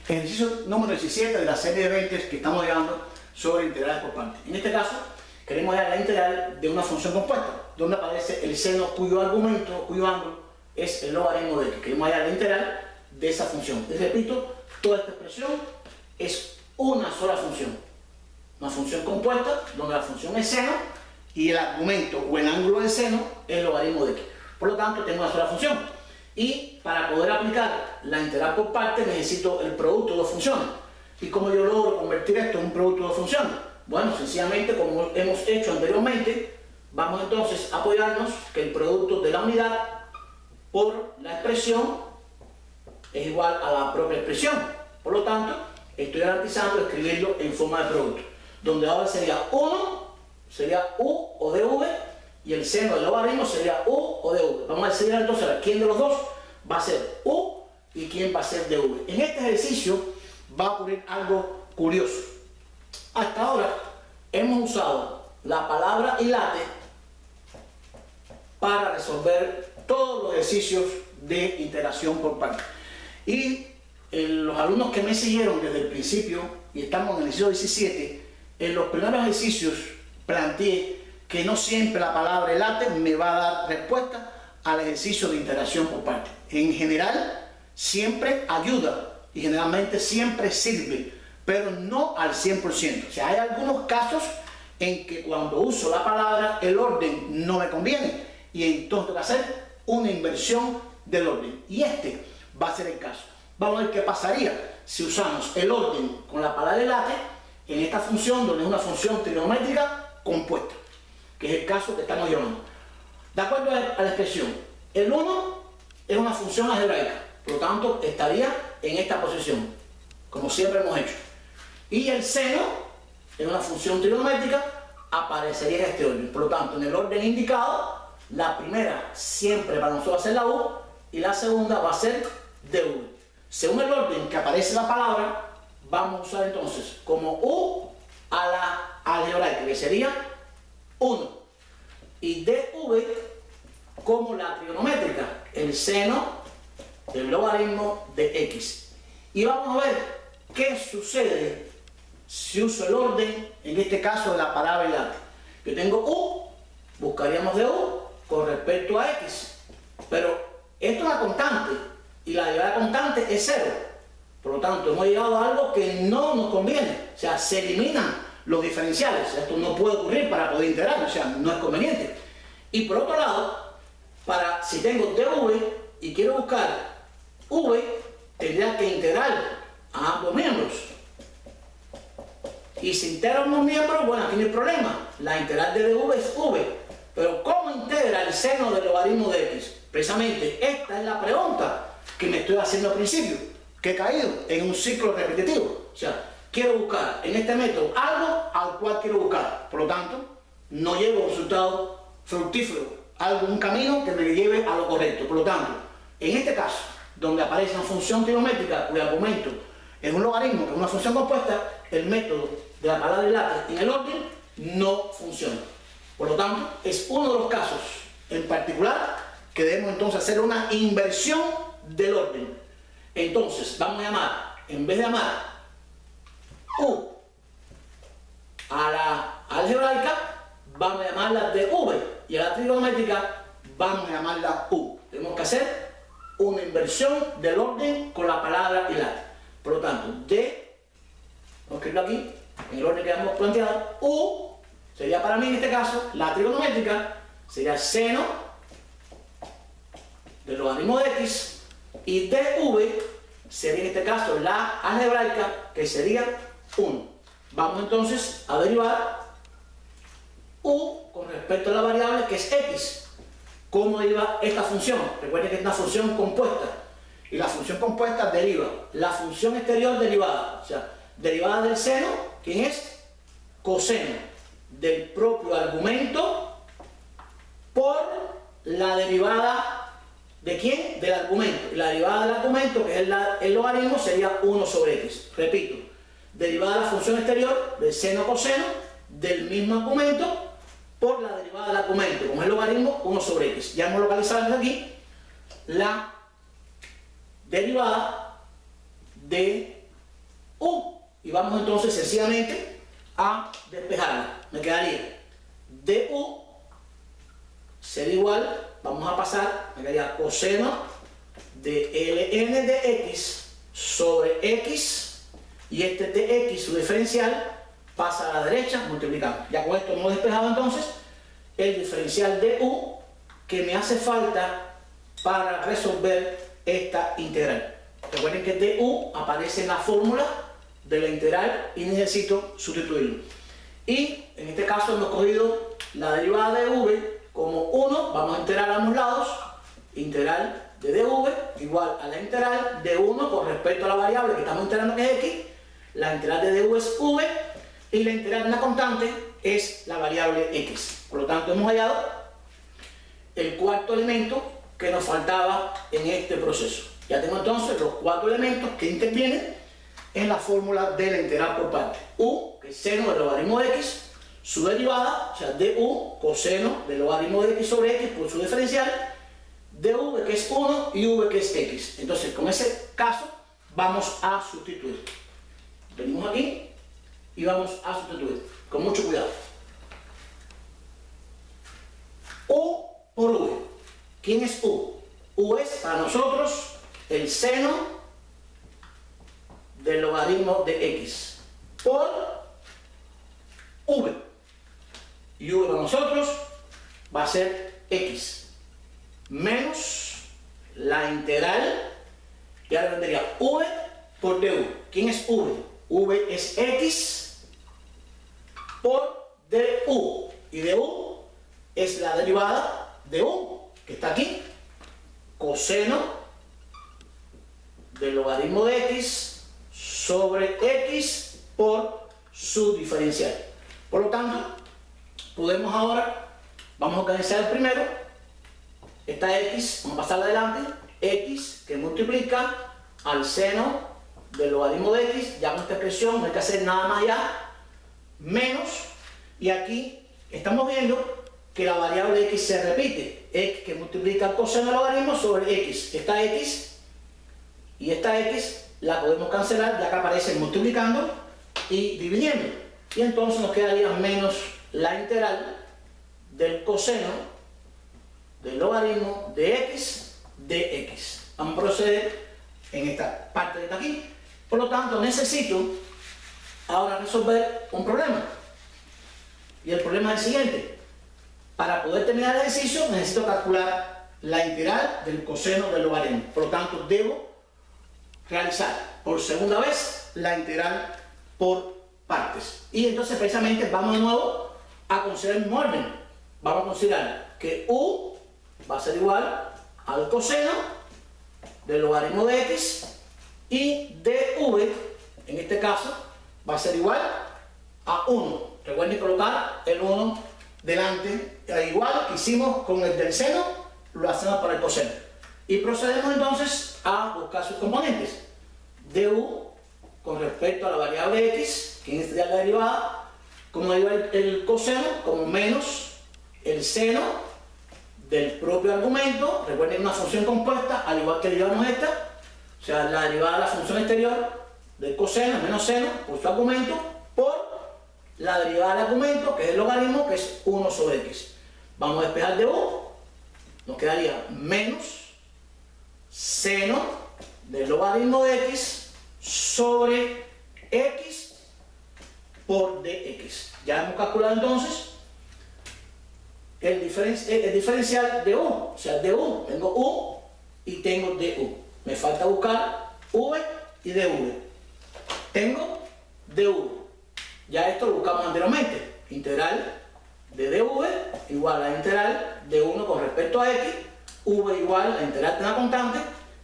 Ejercicio número 17 de la serie de 20 que estamos llevando sobre integrales por partes. En este caso, queremos hallar la integral de una función compuesta, donde aparece el seno cuyo argumento, cuyo ángulo es el logaritmo de x. Queremos hallar la integral de esa función. Y repito, toda esta expresión es una sola función. Una función compuesta, donde la función es seno y el argumento o el ángulo del seno es el logaritmo de x. Por lo tanto, tengo una sola función. Y para poder aplicar la integral por partes necesito el producto de dos funciones. ¿Y cómo yo logro convertir esto en un producto de dos funciones? Bueno, sencillamente, como hemos hecho anteriormente, vamos entonces a apoyarnos que el producto de la unidad por la expresión es igual a la propia expresión. Por lo tanto, estoy garantizando escribirlo en forma de producto, donde ahora sería 1, sería u o dv, y el seno del logaritmo sería u o dv. Vamos a decidir entonces a quién de los dos va a ser u y quién va a ser dv. En este ejercicio va a ocurrir algo curioso. Hasta ahora hemos usado la palabra hilate para resolver todos los ejercicios de integración por partes. Y los alumnos que me siguieron desde el principio, y estamos en el ejercicio 17, en los primeros ejercicios planteé que no siempre la palabra hilate me va a dar respuesta al ejercicio de integración por partes. En general, siempre ayuda y generalmente siempre sirve, pero no al 100%. O sea, hay algunos casos en que cuando uso la palabra, el orden no me conviene y entonces tengo que hacer una inversión del orden. Y este va a ser el caso. Vamos a ver qué pasaría si usamos el orden con la palabra hilate en esta función, donde es una función trigonométrica compuesta, que es el caso que estamos llevando. De acuerdo a la expresión, el 1 es una función algebraica, por lo tanto estaría en esta posición, como siempre hemos hecho. Y el seno es una función trigonométrica, aparecería en este orden. Por lo tanto, en el orden indicado, la primera siempre para nosotros va a ser la u y la segunda va a ser dv. Según el orden que aparece la palabra, vamos a usar entonces como u a la algebraica, que sería 1, y dv como la trigonométrica, el seno del logaritmo de x. Y vamos a ver qué sucede si uso el orden, en este caso de la palabra hilate. Yo tengo u, buscaríamos de u con respecto a x, pero esto es una constante y la derivada constante es 0. Por lo tanto, hemos llegado a algo que no nos conviene. O sea, se eliminan los diferenciales. Esto no puede ocurrir para poder integrar, o sea, no es conveniente. Y por otro lado, si tengo dv y quiero buscar v, tendría que integrar a ambos miembros. Y si integro ambos miembros, bueno, aquí no hay problema. La integral de dv es v. Pero ¿cómo integra el seno del logaritmo de x? Precisamente esta es la pregunta que me estoy haciendo al principio, que he caído en un ciclo repetitivo. O sea, quiero buscar en este método algo al cual quiero buscar. Por lo tanto, no llevo a un resultado fructífero, un camino que me lleve a lo correcto. Por lo tanto, en este caso, donde aparece una función trigonométrica cuyo argumento es un logaritmo, que es una función compuesta, el método de la palabra hilate en el orden no funciona. Por lo tanto, es uno de los casos en particular que debemos entonces hacer una inversión del orden. Entonces, vamos a llamar, en vez de llamar u a la algebraica, vamos a llamarla dv, y a la trigonométrica vamos a llamarla u. Tenemos que hacer una inversión del orden con la palabra hilate. Por lo tanto, vamos a escribirlo aquí, en el orden que hemos planteado, u sería para mí en este caso, la trigonométrica sería seno del logaritmo de x, y dv sería en este caso la algebraica, que sería 1. Vamos entonces a derivar u con respecto a la variable que es x. ¿Cómo deriva esta función? Recuerden que es una función compuesta, y la función compuesta deriva la función exterior derivada, o sea, derivada del seno, ¿quién es? Coseno del propio argumento por la derivada ¿de quién? Del argumento. Y la derivada del argumento, que es el logaritmo, sería 1 sobre x. Repito, derivada de la función exterior del seno coseno del mismo argumento por la derivada del argumento, como es el logaritmo, 1 sobre x. Ya hemos localizado aquí la derivada de u. Y vamos entonces sencillamente a despejarla. Me quedaría du sería igual, vamos a pasar, me quedaría coseno de ln de x sobre x, y este de x, su diferencial, pasa a la derecha multiplicando. Ya con esto hemos despejado entonces el diferencial de u que me hace falta para resolver esta integral. Recuerden que du aparece en la fórmula de la integral y necesito sustituirlo. Y en este caso hemos cogido la derivada de v como 1, vamos a integrar a ambos lados, integral de dv igual a la integral de 1 con respecto a la variable que estamos integrando que es x, la integral de dv es v y la integral de una constante es la variable x. Por lo tanto hemos hallado el cuarto elemento que nos faltaba en este proceso. Ya tengo entonces los cuatro elementos que intervienen en la fórmula de la integral por partes. U, que es seno del logaritmo de x, su derivada, o sea, du, coseno del logaritmo de x sobre x por su diferencial, dv que es 1 y v que es x. Entonces, con ese caso, vamos a sustituir. Venimos aquí y vamos a sustituir, con mucho cuidado. U por v. ¿Quién es u? U es para nosotros el seno del logaritmo de x por v. Y v para nosotros va a ser x menos la integral, y ahora vendría v por du. ¿Quién es v? V es x por du, y du es la derivada de u, que está aquí, coseno del logaritmo de x sobre x por su diferencial. Por lo tanto, podemos ahora, vamos a organizar el primero, esta x, vamos a pasarla adelante, x que multiplica al seno del logaritmo de x, ya con esta expresión no hay que hacer nada más ya, menos, y aquí estamos viendo que la variable x se repite, x que multiplica el coseno del logaritmo sobre x, esta x y esta x la podemos cancelar ya que aparecen multiplicando y dividiendo, y entonces nos quedaría menos la integral del coseno del logaritmo de x de x. Vamos a proceder en esta parte que está aquí. Por lo tanto, necesito ahora resolver un problema, y el problema es el siguiente. Para poder terminar el ejercicio necesito calcular la integral del coseno del logaritmo. Por lo tanto, debo realizar por segunda vez la integral por partes. Y entonces precisamente vamos de nuevo a considerar el mismo orden. Vamos a considerar que u va a ser igual al coseno del logaritmo de x, y dv, en este caso, va a ser igual a 1. Recuerden colocar el 1 delante, igual que hicimos con el del seno, lo hacemos para el coseno. Y procedemos entonces a buscar sus componentes. Du con respecto a la variable x, que en este ya es la derivada, como deriva el coseno, como menos el seno del propio argumento. Recuerden una función compuesta, al igual que derivamos esta, o sea, la derivada de la función exterior del coseno menos seno por su argumento, por la derivada del argumento, que es el logaritmo, que es 1 sobre x. Vamos a despejar de u, nos quedaría menos seno del logaritmo de x sobre x por dx. Ya hemos calculado entonces el diferencial de u, o sea, de u, tengo u y tengo du. Me falta buscar v y dv. Tengo du. Ya esto lo buscamos anteriormente. Integral de dv igual a la integral de 1 con respecto a x, v igual a la integral de una constante,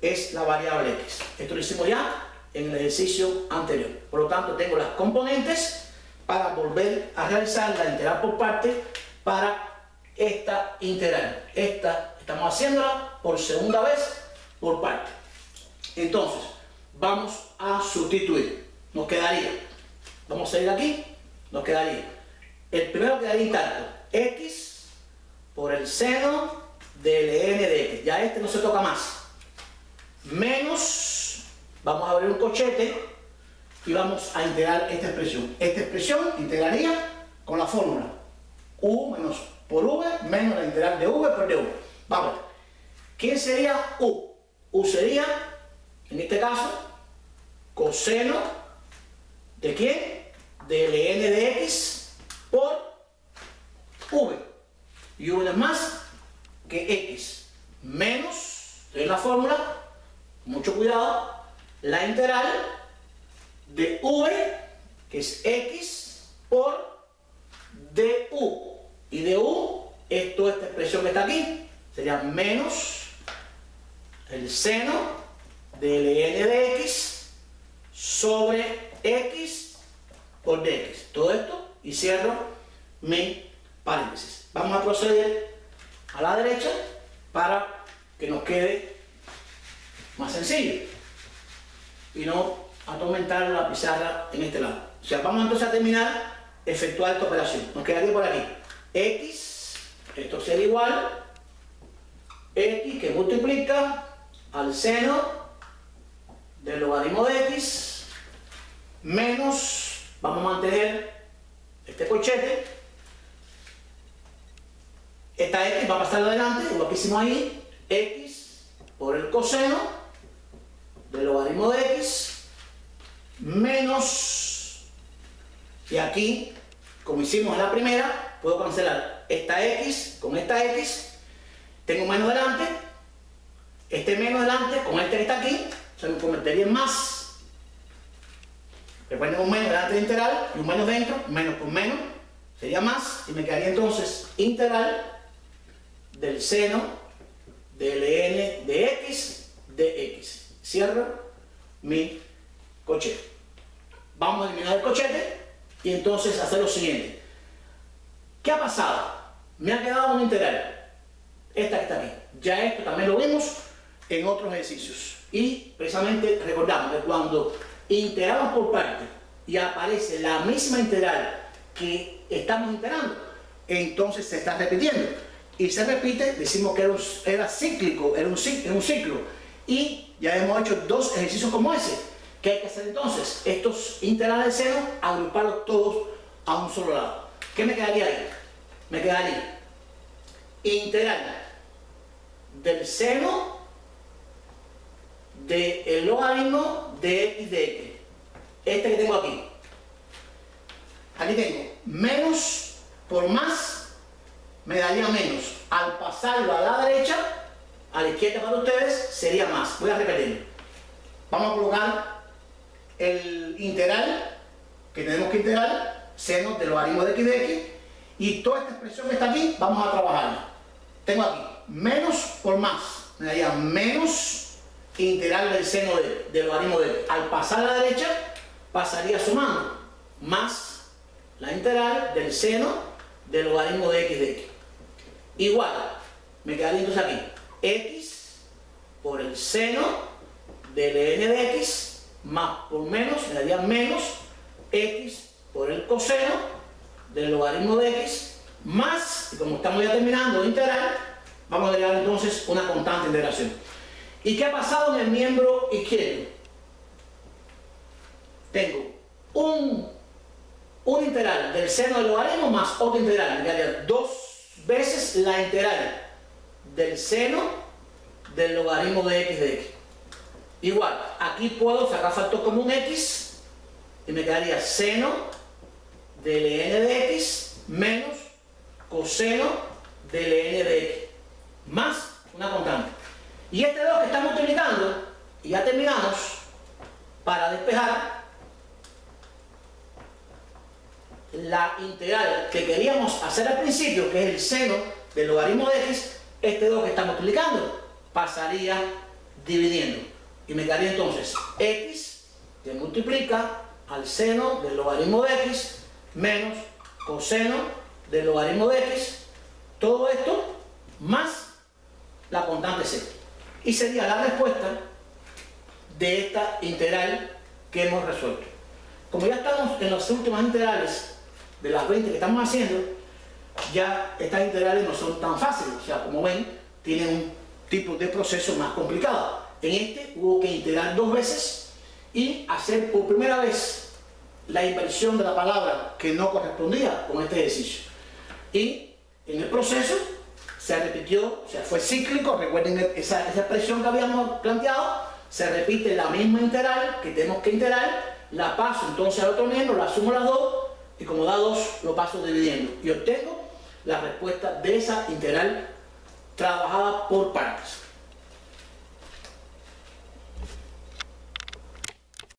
es la variable x. Esto lo hicimos ya en el ejercicio anterior. Por lo tanto, tengo las componentes para volver a realizar la integral por partes para esta integral. Esta estamos haciéndola por segunda vez por parte. Entonces, vamos a sustituir. Nos quedaría, vamos a ir aquí, nos quedaría, el primero quedaría intacto, x por el seno del ln de x. Ya este no se toca más. Menos, vamos a abrir un cochete, y vamos a integrar esta expresión. Esta expresión integraría con la fórmula u menos por v menos la integral de v por dv. Vamos a ver. ¿Quién sería u? U sería, en este caso, coseno ¿de quién? De ln de x por v. Y v no es más que x menos, en la fórmula, mucho cuidado, la integral de v, que es x por du. Y du es toda esta expresión que está aquí, sería menos el seno de ln de x sobre x por dx. Todo esto y cierro mi paréntesis. Vamos a proceder a la derecha para que nos quede más sencillo y no atormentar la pizarra en este lado. O sea, vamos entonces a terminar, efectuar esta operación. Nos quedaría por aquí x, esto sería igual x que multiplica al seno del logaritmo de x menos, vamos a mantener este corchete, esta x va a pasar adelante, lo que hicimos ahí, x por el coseno del logaritmo de x menos, y aquí, como hicimos en la primera, puedo cancelar esta x con esta x, tengo menos delante, este menos delante con este que está aquí, se me convertiría en más. Recuerden, un menos delante de integral y un menos dentro, menos por menos, sería más, y me quedaría entonces integral del seno de ln de x de x. Cierro mi cochete. Vamos a eliminar el cochete y entonces hacer lo siguiente. ¿Qué ha pasado? Me ha quedado una integral, esta que está aquí. Ya esto también lo vimos en otros ejercicios. Y precisamente recordamos que cuando integramos por parte y aparece la misma integral que estamos integrando, entonces se está repitiendo. Y se repite, decimos que era cíclico, era un ciclo. Y ya hemos hecho dos ejercicios como ese. ¿Qué hay que hacer entonces? Estos integrales de seno, agruparlos todos a un solo lado. ¿Qué me quedaría ahí? Me quedaría integral del seno del logaritmo de x de x. Este que tengo aquí. Aquí tengo menos por más, me daría menos. Al pasarlo a la derecha, a la izquierda para ustedes, sería más. Voy a repetirlo. Vamos a colocar el integral que tenemos que integrar, seno del logaritmo de x de x, y toda esta expresión que está aquí, vamos a trabajarla. Tengo aquí menos por más, me daría menos integral del seno del logaritmo de x. Al pasar a la derecha, pasaría sumando, más la integral del seno del logaritmo de x de x. Igual, me quedaría entonces aquí, x por el seno del ln de x, más por menos, me daría menos x por el coseno del logaritmo de x, más, y como estamos ya terminando de integrar, vamos a agregar entonces una constante de integración. ¿Y qué ha pasado en el miembro izquierdo? Tengo un integral del seno del logaritmo más otra integral, me daría dos veces la integral del seno del logaritmo de x de x. Igual, aquí puedo sacar factor común x y me quedaría seno de ln de x menos coseno de ln de x más una constante. Y este 2 que estamos multiplicando, y ya terminamos, para despejar la integral que queríamos hacer al principio, que es el seno del logaritmo de x, este 2 que estamos multiplicando pasaría dividiendo. Y me quedaría entonces x que multiplica al seno del logaritmo de x menos coseno del logaritmo de x, todo esto más la constante c. Y sería la respuesta de esta integral que hemos resuelto. Como ya estamos en las últimas integrales de las 20 que estamos haciendo, ya estas integrales no son tan fáciles. O sea, como ven, tienen un tipo de proceso más complicado. En este hubo que integrar dos veces y hacer por primera vez la inversión de la palabra que no correspondía con este ejercicio. Y en el proceso se repitió, o sea, fue cíclico. Recuerden esa expresión que habíamos planteado, se repite la misma integral que tenemos que integrar, la paso entonces al otro miembro, la sumo las dos, y como da 2 lo paso dividiendo y obtengo la respuesta de esa integral trabajada por partes.